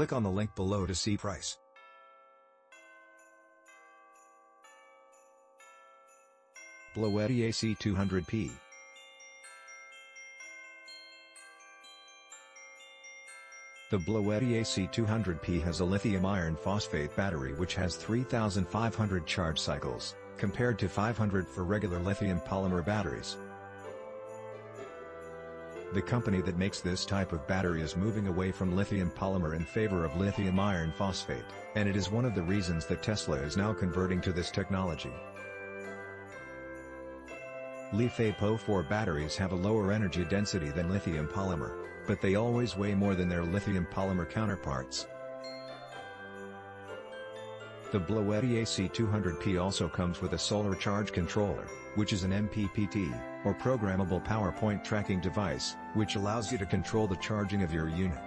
Click on the link below to see price. BLUETTI AC200P. The BLUETTI AC200P has a lithium iron phosphate battery which has 3,500 charge cycles, compared to 500 for regular lithium polymer batteries. The company that makes this type of battery is moving away from lithium polymer in favor of lithium iron phosphate, and it is one of the reasons that Tesla is now converting to this technology. LiFePO4 batteries have a lower energy density than lithium polymer, but they always weigh more than their lithium polymer counterparts. The BLUETTI AC200P also comes with a solar charge controller, which is an MPPT, or programmable power point tracking device, which allows you to control the charging of your unit.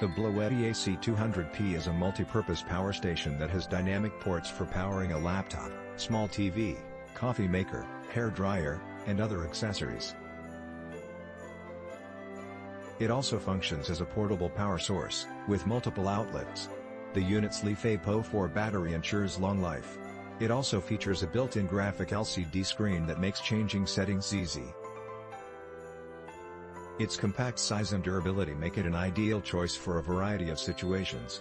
The BLUETTI AC200P is a multi-purpose power station that has dynamic ports for powering a laptop, small TV, coffee maker, hair dryer, and other accessories. It also functions as a portable power source, with multiple outlets. The unit's LiFePO4 battery ensures long life. It also features a built-in graphic LCD screen that makes changing settings easy. Its compact size and durability make it an ideal choice for a variety of situations.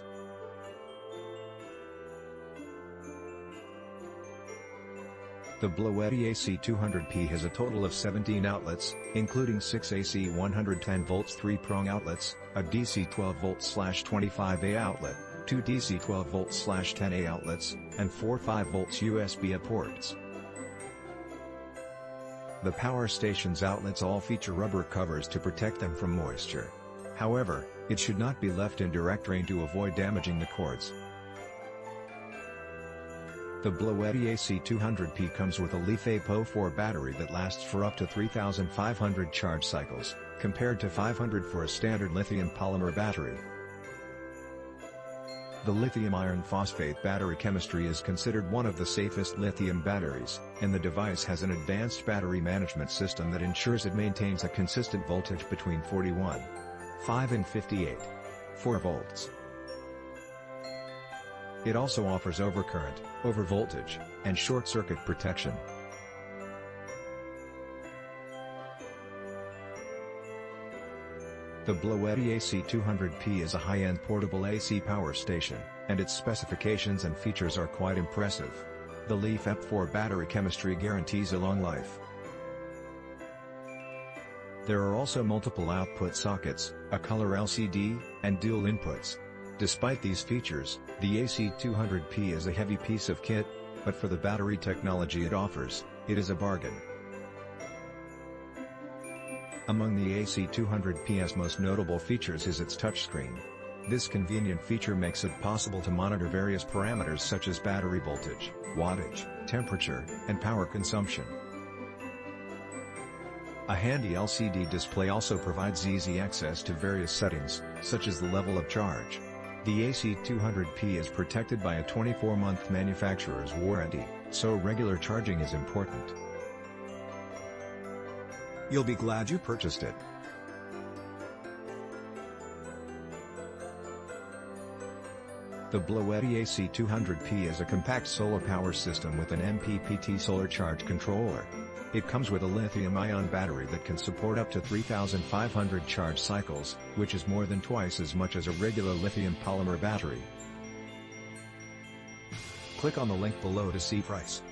The BLUETTI AC200P has a total of 17 outlets, including 6 AC 110 volts 3-prong outlets, a DC 12V/25A outlet, 2 DC 12V/10A outlets, and 4 5V USB-A ports. The power station's outlets all feature rubber covers to protect them from moisture. However, it should not be left in direct rain to avoid damaging the cords. The BLUETTI AC200P comes with a LiFePO4 battery that lasts for up to 3,500 charge cycles, compared to 500 for a standard lithium polymer battery. The lithium iron phosphate battery chemistry is considered one of the safest lithium batteries, and the device has an advanced battery management system that ensures it maintains a consistent voltage between 41.5 and 58.4 volts. It also offers overcurrent, overvoltage, and short-circuit protection. The BLUETTI AC200P is a high-end portable AC power station, and its specifications and features are quite impressive. The LiFePO4 battery chemistry guarantees a long life. There are also multiple output sockets, a color LCD, and dual inputs. Despite these features, the AC200P is a heavy piece of kit, but for the battery technology it offers, it is a bargain. Among the AC200P's most notable features is its touchscreen. This convenient feature makes it possible to monitor various parameters such as battery voltage, wattage, temperature, and power consumption. A handy LCD display also provides easy access to various settings, such as the level of charge. The AC200P is protected by a 24-month manufacturer's warranty, so regular charging is important. You'll be glad you purchased it. The BLUETTI AC200P is a compact solar power system with an MPPT solar charge controller. It comes with a lithium-ion battery that can support up to 3,500 charge cycles, which is more than twice as much as a regular lithium polymer battery. Click on the link below to see price.